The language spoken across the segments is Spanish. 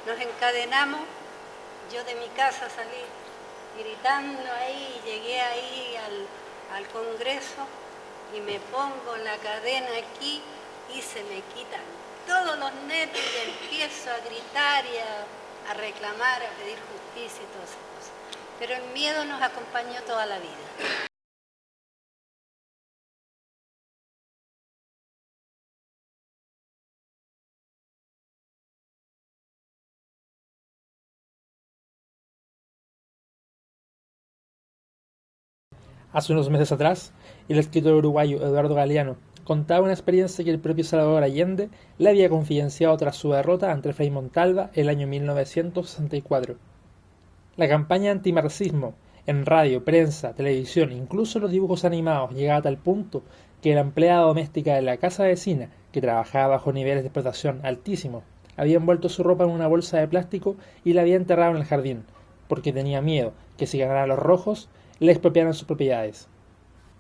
Nos encadenamos, yo de mi casa salí gritando ahí, llegué ahí al Congreso y me pongo la cadena aquí y se me quitan todos los nervios y empiezo a gritar y a reclamar, a pedir justicia y todas esas cosas. Pero el miedo nos acompañó toda la vida. Hace unos meses atrás, el escritor uruguayo Eduardo Galeano contaba una experiencia que el propio Salvador Allende le había confidenciado tras su derrota ante Frei Montalva el año 1964. La campaña antimarxismo en radio, prensa, televisión, incluso los dibujos animados, llegaba a tal punto que la empleada doméstica de la casa vecina, que trabajaba bajo niveles de explotación altísimos, había envuelto su ropa en una bolsa de plástico y la había enterrado en el jardín, porque tenía miedo que si ganaran los rojos, le expropiaran sus propiedades.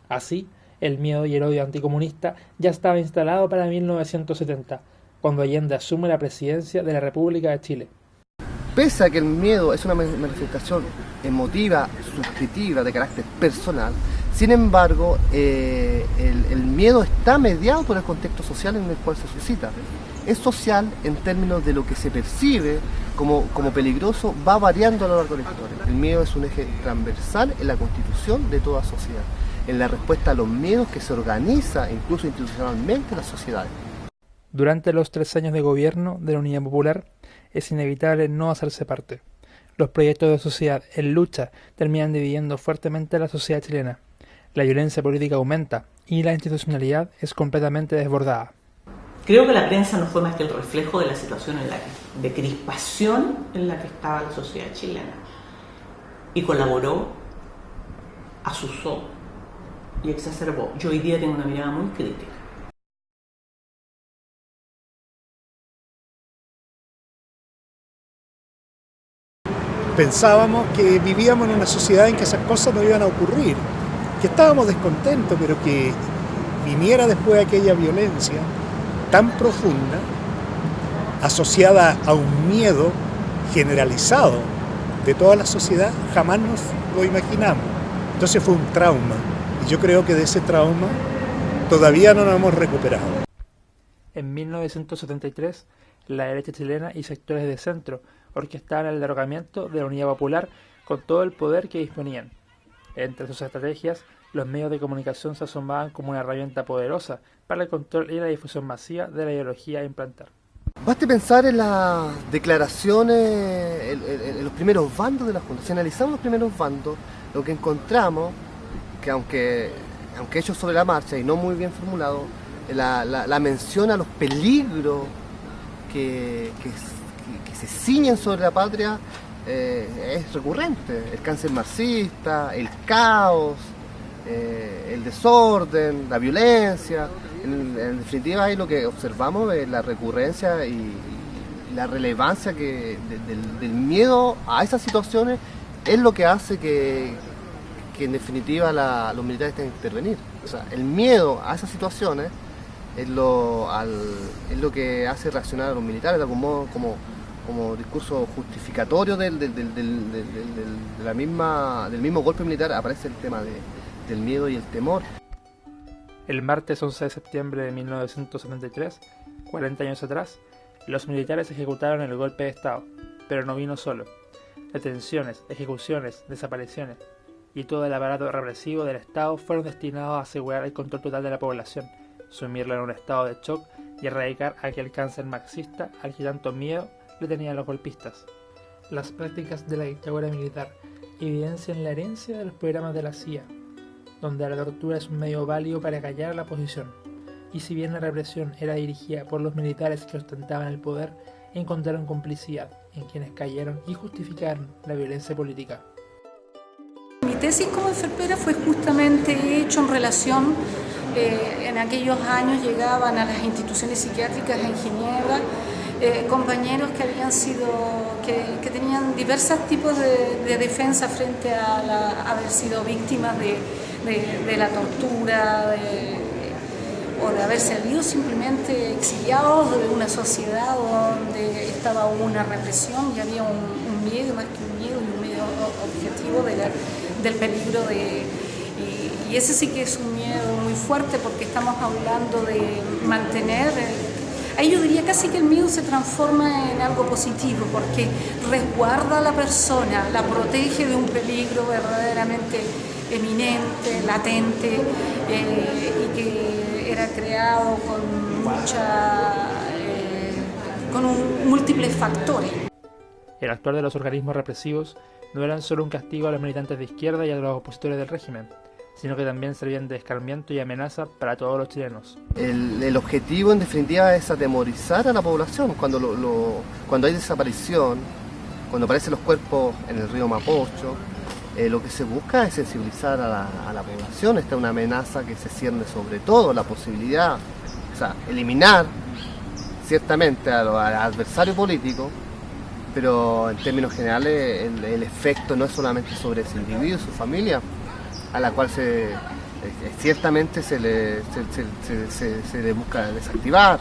Así, el miedo y el odio anticomunista ya estaba instalado para 1970, cuando Allende asume la presidencia de la República de Chile. Pese a que el miedo es una manifestación emotiva, subjetiva, de carácter personal, sin embargo, el miedo está mediado por el contexto social en el cual se suscita. Es social en términos de lo que se percibe como peligroso, va variando a lo largo de la historia. El miedo es un eje transversal en la constitución de toda sociedad, en la respuesta a los miedos que se organiza incluso institucionalmente en las sociedades. Durante los 3 años de gobierno de la Unidad Popular, es inevitable no hacerse parte. Los proyectos de sociedad en lucha terminan dividiendo fuertemente a la sociedad chilena. La violencia política aumenta y la institucionalidad es completamente desbordada. Creo que la prensa no fue más que el reflejo de la situación de crispación en la que estaba la sociedad chilena. Y colaboró, azuzó y exacerbó. Yo hoy día tengo una mirada muy crítica. Pensábamos que vivíamos en una sociedad en que esas cosas no iban a ocurrir, que estábamos descontentos, pero que viniera después aquella violencia tan profunda, asociada a un miedo generalizado de toda la sociedad, jamás nos lo imaginamos. Entonces fue un trauma, y yo creo que de ese trauma todavía no nos hemos recuperado. En 1973, la derecha chilena y sectores de centro orquestaban el derrocamiento de la Unidad Popular con todo el poder que disponían. Entre sus estrategias, los medios de comunicación se asomaban como una herramienta poderosa para el control y la difusión masiva de la ideología a implantar. Baste pensar en las declaraciones, en los primeros bandos de la Junta. Si analizamos los primeros bandos, lo que encontramos, que aunque hechos sobre la marcha y no muy bien formulado, la mención a los peligros que se ciñen sobre la patria es recurrente. El cáncer marxista, el caos, el desorden, la violencia. En definitiva, ahí lo que observamos es la recurrencia y la relevancia del miedo a esas situaciones es lo que hace que en definitiva los militares tengan que intervenir. O sea, el miedo a esas situaciones es lo que hace reaccionar a los militares de algún modo como discurso justificatorio del mismo golpe militar. Aparece el tema del miedo y el temor. El martes 11 de septiembre de 1973, 40 años atrás, los militares ejecutaron el golpe de Estado, pero no vino solo. Detenciones, ejecuciones, desapariciones y todo el aparato represivo del Estado fueron destinados a asegurar el control total de la población, sumirla en un estado de shock y erradicar aquel cáncer marxista al que tanto miedo le tenían los golpistas. Las prácticas de la dictadura militar evidencian la herencia de los programas de la CIA, donde la tortura es un medio válido para callar la oposición, y si bien la represión era dirigida por los militares que ostentaban el poder, encontraron complicidad en quienes cayeron y justificaron la violencia política. Mi tesis como enfermera fue justamente hecho en relación, en aquellos años llegaban a las instituciones psiquiátricas en Ginebra compañeros que habían sido, que tenían diversos tipos de defensa frente a haber sido víctimas de la tortura, o de haber salido simplemente exiliados de una sociedad donde estaba una represión y había un miedo, más que un miedo, y un miedo objetivo del peligro y ese sí que es un miedo muy fuerte, porque estamos hablando de mantener. Ahí yo diría casi que el miedo se transforma en algo positivo, porque resguarda a la persona, la protege de un peligro verdaderamente eminente, latente, y que era creado con múltiples factores. El actuar de los organismos represivos no eran solo un castigo a los militantes de izquierda y a los opositores del régimen, sino que también servían de escarmiento y amenaza para todos los chilenos. El objetivo, en definitiva, es atemorizar a la población. Cuando hay desaparición, cuando aparecen los cuerpos en el río Mapocho, lo que se busca es sensibilizar a la población. Esta es una amenaza que se cierne sobre todo la posibilidad, o sea, eliminar ciertamente al adversario político, pero en términos generales el efecto no es solamente sobre ese individuo y su familia, a la cual ciertamente se le busca desactivar.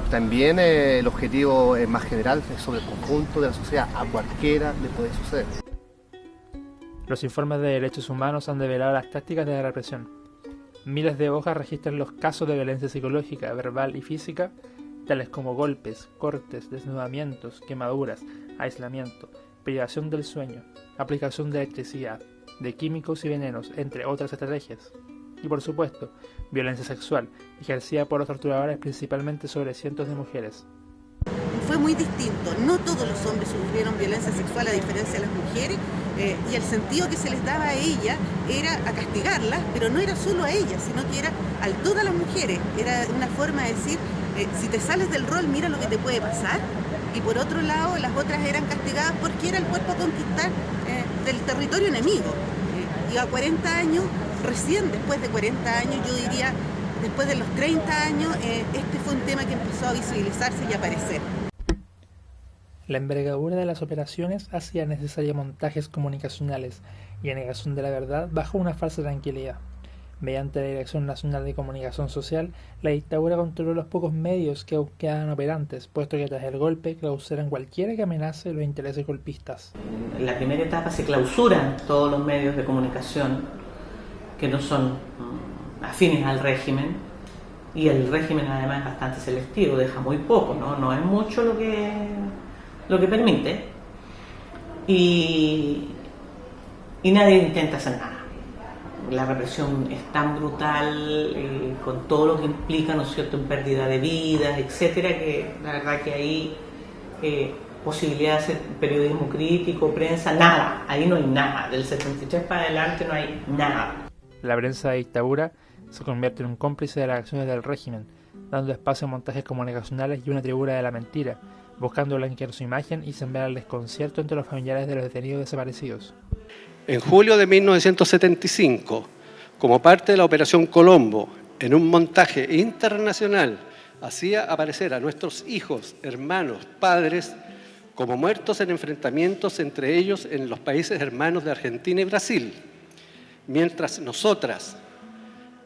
También el objetivo más general es sobre el conjunto de la sociedad, a cualquiera le puede suceder. Los informes de derechos humanos han develado las tácticas de la represión. Miles de hojas registran los casos de violencia psicológica, verbal y física, tales como golpes, cortes, desnudamientos, quemaduras, aislamiento, privación del sueño, aplicación de electricidad, de químicos y venenos, entre otras estrategias. Y por supuesto, violencia sexual, ejercida por los torturadores principalmente sobre cientos de mujeres. Fue muy distinto, no todos los hombres sufrieron violencia sexual a diferencia de las mujeres, y el sentido que se les daba a ella era a castigarlas, pero no era solo a ellas, sino que era a todas las mujeres. Era una forma de decir, si te sales del rol, mira lo que te puede pasar. Y por otro lado, las otras eran castigadas porque era el cuerpo a conquistar del territorio enemigo. Y a 40 años, recién después de 40 años, yo diría, después de los 30 años, este fue un tema que empezó a visibilizarse y a aparecer. La envergadura de las operaciones hacía necesario montajes comunicacionales y negación de la verdad bajo una falsa tranquilidad. Mediante la Dirección Nacional de Comunicación Social, la dictadura controló los pocos medios que aún quedaban operantes, puesto que tras el golpe clausuran cualquiera que amenace los intereses golpistas. En la primera etapa se clausuran todos los medios de comunicación que no son afines al régimen, y el régimen además es bastante selectivo, deja muy poco, no es mucho lo que permite, y nadie intenta hacer nada. La represión es tan brutal, con todo lo que implica, ¿no es cierto?, en pérdida de vidas, etcétera, que la verdad que ahí posibilidad de hacer periodismo crítico, prensa, nada, ahí no hay nada, del 73 para adelante no hay nada. La prensa de dictadura se convierte en un cómplice de las acciones del régimen, dando espacio a montajes comunicacionales y una tribuna de la mentira, buscando blanquear su imagen y sembrar el desconcierto entre los familiares de los detenidos desaparecidos. En julio de 1975, como parte de la Operación Colombo, en un montaje internacional, hacía aparecer a nuestros hijos, hermanos, padres, como muertos en enfrentamientos entre ellos en los países hermanos de Argentina y Brasil, mientras nosotras,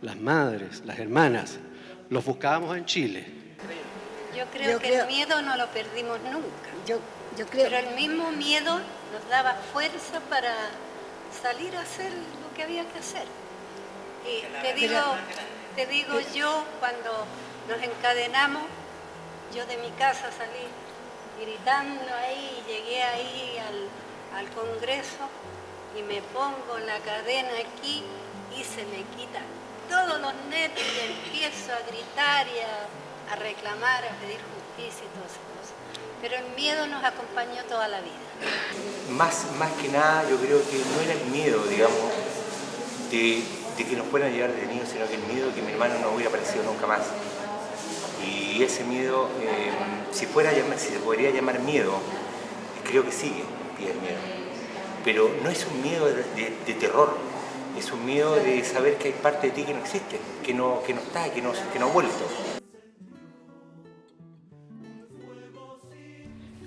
las madres, las hermanas, los buscábamos en Chile. Yo creo que el miedo no lo perdimos nunca. Yo creo. Pero el mismo miedo nos daba fuerza para salir a hacer lo que había que hacer. Y te digo yo, cuando nos encadenamos, yo de mi casa salí gritando ahí, llegué ahí al Congreso y me pongo la cadena aquí y se me quitan todos los nervios y empiezo a gritar y a reclamar, a pedir justicia y todas esas cosas. Pero el miedo nos acompañó toda la vida. Más que nada, yo creo que no era el miedo, digamos, de que nos fueran a llevar detenidos, sino que el miedo de que mi hermano no hubiera aparecido nunca más. Y ese miedo, si se podría llamar miedo, creo que sigue el miedo. Pero no es un miedo de terror, es un miedo de saber que hay parte de ti que no existe, que no está, que no ha vuelto.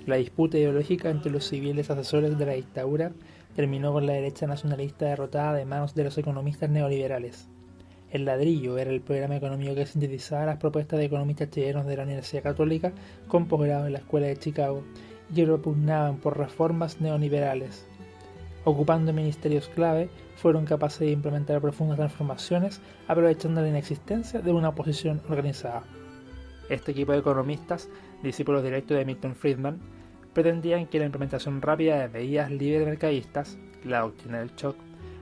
La disputa ideológica entre los civiles asesores de la dictadura terminó con la derecha nacionalista derrotada de manos de los economistas neoliberales. El ladrillo era el programa económico que sintetizaba las propuestas de economistas chilenos de la Universidad Católica con posgrado en la Escuela de Chicago y que propugnaban por reformas neoliberales. Ocupando ministerios clave, fueron capaces de implementar profundas transformaciones aprovechando la inexistencia de una oposición organizada. Este equipo de economistas, discípulos directos de Milton Friedman, pretendían que la implementación rápida de medidas libermercadistas, la doctrina del shock,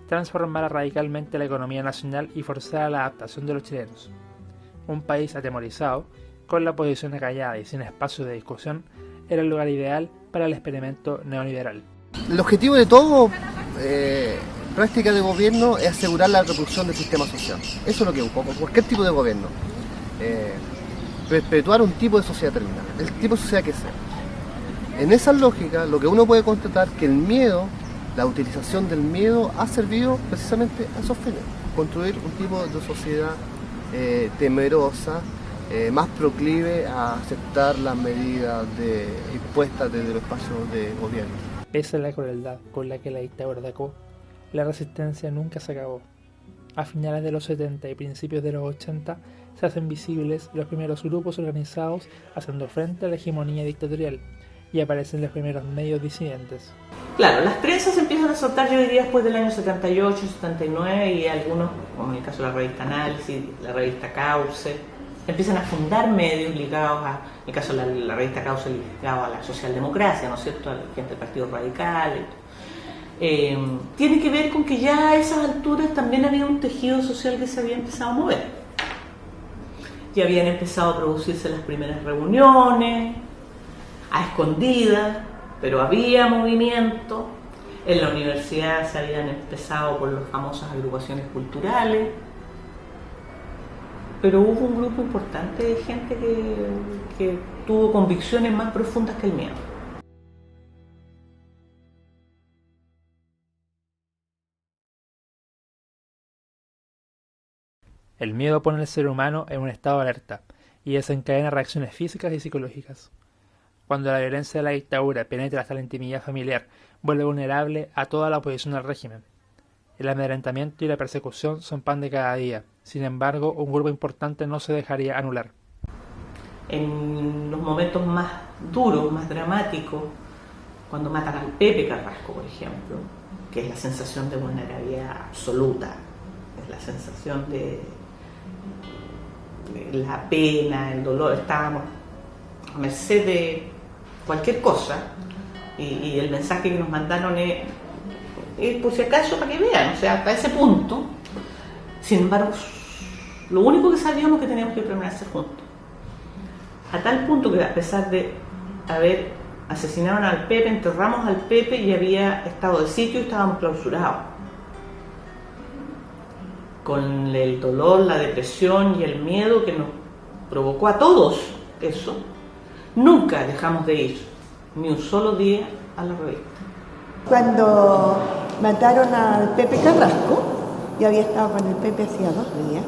transformara radicalmente la economía nacional y forzara la adaptación de los chilenos. Un país atemorizado, con la oposición acallada y sin espacio de discusión, era el lugar ideal para el experimento neoliberal. El objetivo de todo práctica de gobierno es asegurar la reproducción del sistema social. Eso es lo que es un poco, cualquier tipo de gobierno. Perpetuar un tipo de sociedad terminal, el tipo de sociedad que sea. En esa lógica, lo que uno puede constatar que el miedo, la utilización del miedo ha servido precisamente a esos fines, construir un tipo de sociedad temerosa, más proclive a aceptar las medidas impuestas desde los espacios de gobierno. Pese a la crueldad con la que la dictadura atacó, la resistencia nunca se acabó. A finales de los 70 y principios de los 80 se hacen visibles los primeros grupos organizados haciendo frente a la hegemonía dictatorial y aparecen los primeros medios disidentes. Claro, las trenzas empiezan a saltar, yo diría, después del año 78, 79 y algunos, como en el caso de la revista Análisis, la revista Cauce, empiezan a fundar medios ligados a, en el caso de la revista Cauce, ligado a la socialdemocracia, ¿no es cierto?, a la gente del Partido Radical. Tiene que ver con que ya a esas alturas también había un tejido social que se había empezado a mover. Ya habían empezado a producirse las primeras reuniones, a escondidas, pero había movimiento. En la universidad se habían empezado por las famosas agrupaciones culturales, pero hubo un grupo importante de gente que tuvo convicciones más profundas que el miedo. El miedo pone al ser humano en un estado de alerta y desencadena reacciones físicas y psicológicas. Cuando la violencia de la dictadura penetra hasta la intimidad familiar, vuelve vulnerable a toda la oposición al régimen. El amedrentamiento y la persecución son pan de cada día. Sin embargo, un grupo importante no se dejaría anular. En los momentos más duros, más dramáticos, cuando matan al Pepe Carrasco, por ejemplo, que es la sensación de vulnerabilidad absoluta, es la sensación de la pena, el dolor, estábamos a merced de cualquier cosa y el mensaje que nos mandaron es por si acaso para que vean, o sea, hasta ese punto. Sin embargo, lo único que sabíamos que teníamos que permanecer juntos, a tal punto que a pesar de haber asesinaron al Pepe, enterramos al Pepe y había estado de sitio y estábamos clausurados. Con el dolor, la depresión y el miedo que nos provocó a todos eso, nunca dejamos de ir, ni un solo día, a la revista. Cuando mataron al Pepe Carrasco, yo había estado con el Pepe hacía 2 días,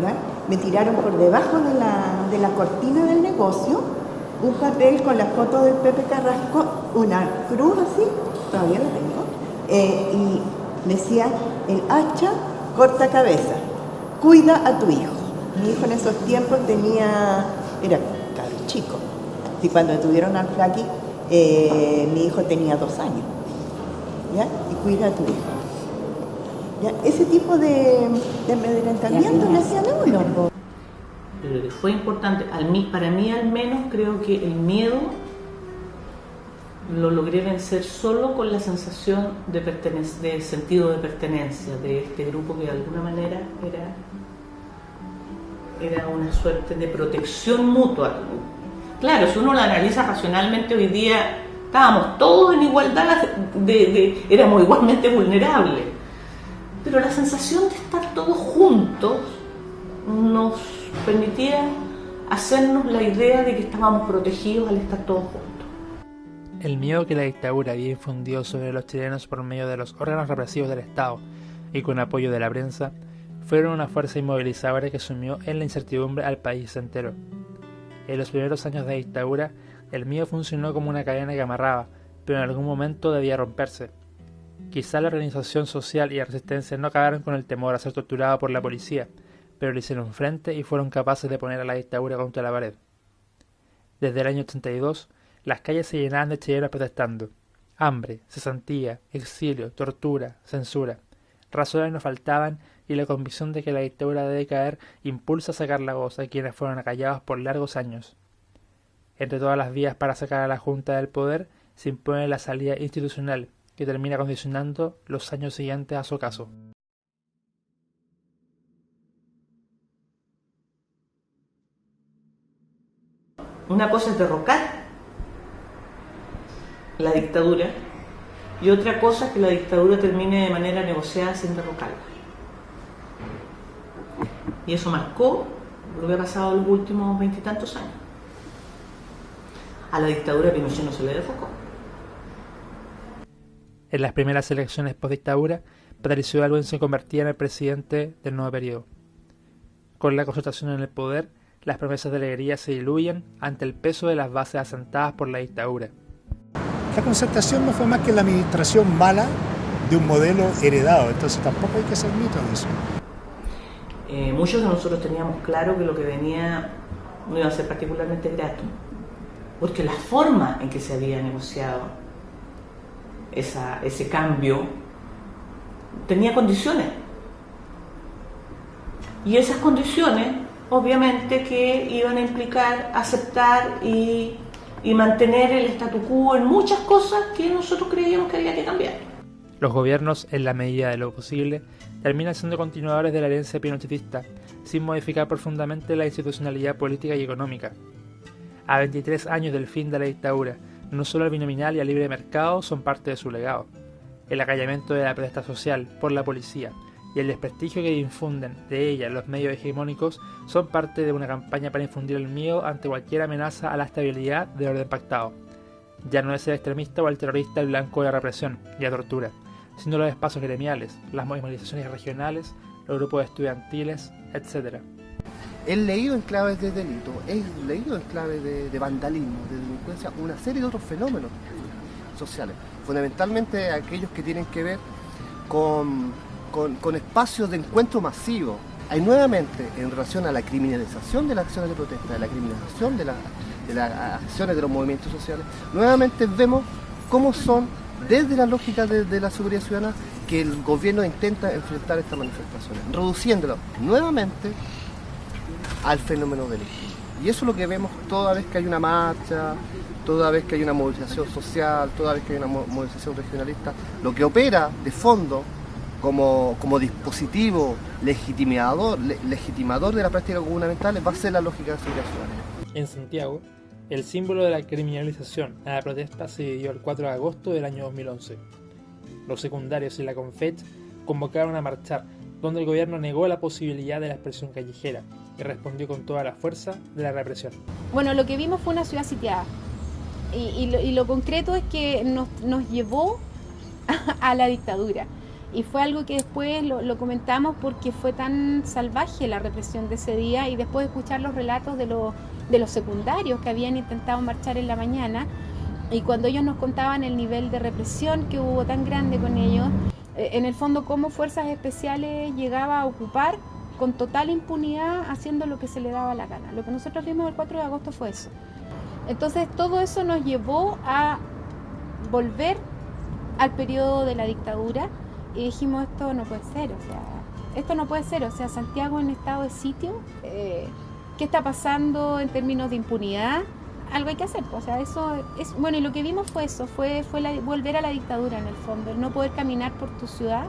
¿ya? Me tiraron por debajo de la cortina del negocio un papel con la foto del Pepe Carrasco, una cruz así, todavía la tengo, y decía, el hacha corta cabeza, cuida a tu hijo. Mi hijo en esos tiempos era casi chico. Y cuando detuvieron al Flaqui, mi hijo tenía 2 años. ¿Ya? Y cuida a tu hijo. ¿Ya? Ese tipo de amedrentamiento le hacían a uno. Pero que fue importante, para mí al menos, creo que el miedo lo logré vencer solo con la sensación de sentido de pertenencia de este grupo que de alguna manera era una suerte de protección mutua. Claro, si uno lo analiza racionalmente hoy día, estábamos todos en igualdad, éramos igualmente vulnerables, pero la sensación de estar todos juntos nos permitía hacernos la idea de que estábamos protegidos al estar todos juntos. El miedo que la dictadura había infundido sobre los chilenos por medio de los órganos represivos del Estado y con apoyo de la prensa fueron una fuerza inmovilizadora que sumió en la incertidumbre al país entero. En los primeros años de dictadura, el miedo funcionó como una cadena que amarraba, pero en algún momento debía romperse. Quizá la organización social y la resistencia no acabaron con el temor a ser torturado por la policía, pero le hicieron frente y fueron capaces de poner a la dictadura contra la pared. Desde el año 82, las calles se llenaban de chilenos protestando. Hambre, cesantía, exilio, tortura, censura. Razones no faltaban y la convicción de que la dictadura debe caer impulsa a sacar la voz a quienes fueron acallados por largos años. Entre todas las vías para sacar a la Junta del poder se impone la salida institucional, que termina condicionando los años siguientes a su ocaso. Una cosa es derrocar la dictadura y otra cosa es que la dictadura termine de manera negociada sin derrocarla. Y eso marcó lo que ha pasado en los últimos 20 y tantos años. A la dictadura Pinochet no se le derrocó. En las primeras elecciones post-dictadura, Patricio Aylwin se convertía en el presidente del nuevo periodo. Con la concentración en el poder, las promesas de alegría se diluyen ante el peso de las bases asentadas por la dictadura. La concertación no fue más que la administración mala de un modelo heredado, entonces tampoco hay que hacer mito de eso. Muchos de nosotros teníamos claro que lo que venía no iba a ser particularmente grato, porque la forma en que se había negociado ese cambio tenía condiciones. Y esas condiciones, obviamente, que iban a implicar aceptar y mantener el statu quo en muchas cosas que nosotros creíamos que había que cambiar. Los gobiernos, en la medida de lo posible, terminan siendo continuadores de la herencia pinochetista, sin modificar profundamente la institucionalidad política y económica. A 23 años del fin de la dictadura, no solo el binominal y el libre mercado son parte de su legado. El acallamiento de la protesta social por la policía y el desprestigio que difunden de ella los medios hegemónicos son parte de una campaña para infundir el miedo ante cualquier amenaza a la estabilidad del orden pactado. Ya no es el extremista o el terrorista el blanco de la represión y la tortura, sino los espacios gremiales, las movilizaciones regionales, los grupos estudiantiles, etc. Es leído en claves de delito, es leído en claves de vandalismo, de delincuencia, una serie de otros fenómenos sociales, fundamentalmente aquellos que tienen que ver con espacios de encuentro masivo. Hay nuevamente, en relación a la criminalización de las acciones de protesta, de la criminalización de las acciones de los movimientos sociales, nuevamente vemos cómo son, desde la lógica de la seguridad ciudadana, que el gobierno intenta enfrentar estas manifestaciones, reduciéndolo nuevamente al fenómeno delictivo. Y eso es lo que vemos toda vez que hay una marcha, toda vez que hay una movilización social, toda vez que hay una movilización regionalista. Lo que opera de fondo como dispositivo legitimador de la práctica gubernamental va a ser la lógica de seguridad ciudadana. En Santiago, el símbolo de la criminalización a la protesta se dividió el 4 de agosto del año 2011. Los secundarios y la Confech convocaron a marchar, donde el gobierno negó la posibilidad de la expresión callejera y respondió con toda la fuerza de la represión. Bueno, lo que vimos fue una ciudad sitiada y lo concreto es que nos llevó a la dictadura. Y fue algo que después lo comentamos porque fue tan salvaje la represión de ese día, y después de escuchar los relatos de los secundarios que habían intentado marchar en la mañana, y cuando ellos nos contaban el nivel de represión que hubo tan grande con ellos, en el fondo cómo Fuerzas Especiales llegaba a ocupar con total impunidad haciendo lo que se le daba la gana. Lo que nosotros vimos el 4 de agosto fue eso. Entonces todo eso nos llevó a volver al periodo de la dictadura. Y dijimos, esto no puede ser, Santiago en estado de sitio, ¿qué está pasando en términos de impunidad? Algo hay que hacer, eso es, bueno, y lo que vimos fue eso, fue volver a la dictadura en el fondo, el no poder caminar por tu ciudad.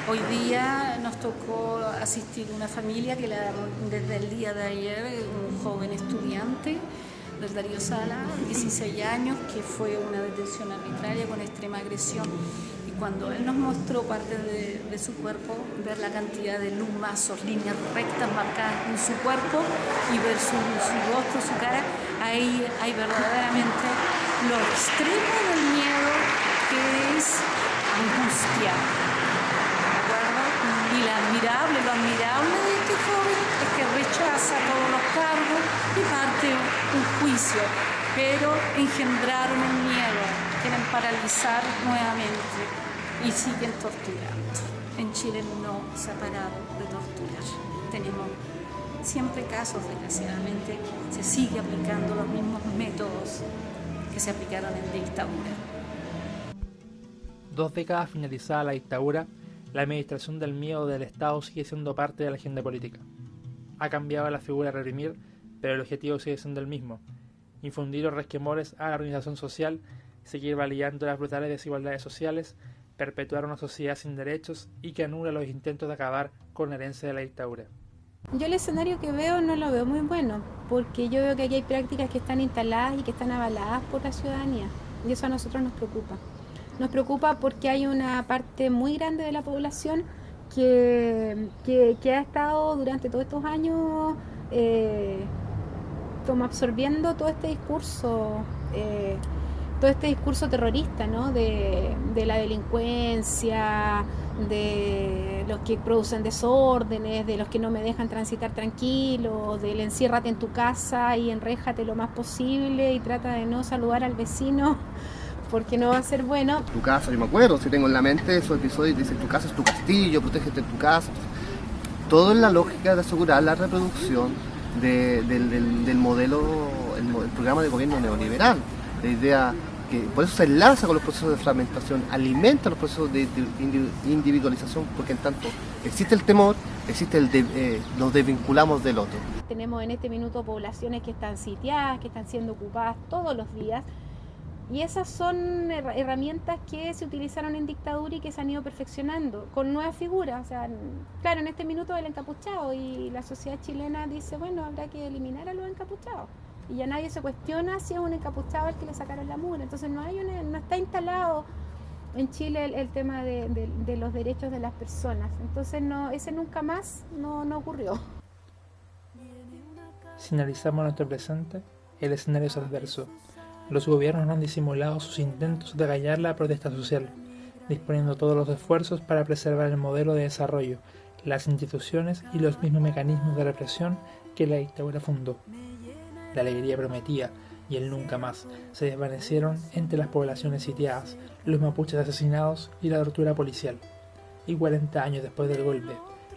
Hoy día nos tocó asistir a una familia que desde el día de ayer, un joven estudiante del Darío Sala, 16 años, que fue una detención arbitraria con extrema agresión. Cuando él nos mostró parte de su cuerpo, ver la cantidad de lumazos, líneas rectas marcadas en su cuerpo y ver su rostro, su cara, ahí hay verdaderamente lo extremo del miedo, que es angustia, ¿de acuerdo? Y lo admirable de este joven es que rechaza todos los cargos y parte un juicio pero engendraron un miedo, quieren paralizar nuevamente y siguen torturando. En Chile no se ha parado de torturar. Tenemos siempre casos, desgraciadamente, se sigue aplicando los mismos métodos que se aplicaron en dictadura. 2 décadas finalizada la dictadura, la administración del miedo del Estado sigue siendo parte de la agenda política. Ha cambiado la figura a reprimir, pero el objetivo sigue siendo el mismo: infundir los resquemores a la organización social, seguir validando las brutales desigualdades sociales, perpetuar una sociedad sin derechos y que anula los intentos de acabar con la herencia de la dictadura. Yo el escenario que veo no lo veo muy bueno, porque yo veo que aquí hay prácticas que están instaladas y que están avaladas por la ciudadanía, y eso a nosotros nos preocupa. Nos preocupa porque hay una parte muy grande de la población que ha estado durante todos estos años como absorbiendo todo este discurso terrorista, ¿no? De la delincuencia, de los que producen desórdenes, de los que no me dejan transitar tranquilo, del enciérrate en tu casa y enréjate lo más posible y trata de no saludar al vecino porque no va a ser bueno. Tu casa, yo me acuerdo, si tengo en la mente esos episodios, dice tu casa es tu castillo, protégete en tu casa. Todo en la lógica de asegurar la reproducción del modelo, el programa de gobierno neoliberal. La idea que por eso se enlaza con los procesos de fragmentación, alimenta los procesos de individualización, porque en tanto existe el temor, nos desvinculamos del otro. Tenemos en este minuto poblaciones que están sitiadas, que están siendo ocupadas todos los días, y esas son herramientas que se utilizaron en dictadura y que se han ido perfeccionando con nuevas figuras. O sea, claro, en este minuto el encapuchado, y la sociedad chilena dice, bueno, habrá que eliminar a los encapuchados. Y ya nadie se cuestiona si es un encapuchado el que le sacaron la mula. Entonces no está instalado en Chile el tema de los derechos de las personas. Entonces ese nunca más no ocurrió. Si analizamos nuestro presente, el escenario es adverso. Los gobiernos han disimulado sus intentos de callar la protesta social, disponiendo todos los esfuerzos para preservar el modelo de desarrollo, las instituciones y los mismos mecanismos de represión que la dictadura fundó. La alegría prometida y el nunca más se desvanecieron entre las poblaciones sitiadas, los mapuches asesinados y la tortura policial. Y 40 años después del golpe,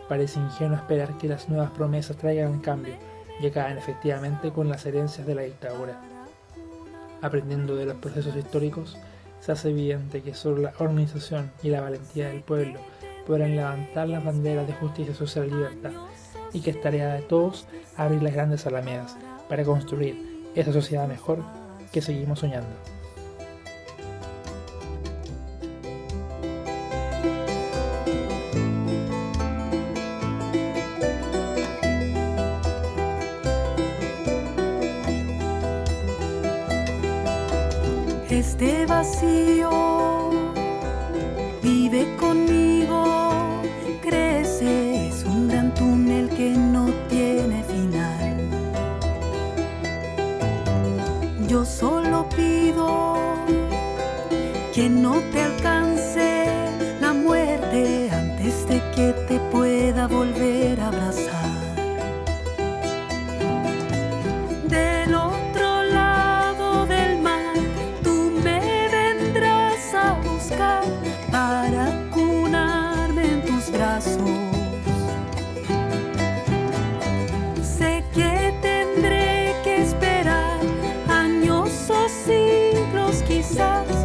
parece ingenuo esperar que las nuevas promesas traigan cambio y acaben efectivamente con las herencias de la dictadura. Aprendiendo de los procesos históricos, se hace evidente que solo la organización y la valentía del pueblo podrán levantar las banderas de justicia social y libertad, y que es tarea de todos abrir las grandes alamedas para construir esa sociedad mejor que seguimos soñando. Este vacío vive conmigo, crece, es un gran túnel que no tiene final. Yo solo pido que no te alcance la muerte antes de que te pueda volver a abrazar. Del otro lado del mar tú me vendrás a buscar para cunarme en tus brazos. Sé que tendré que esperar años o siglos quizás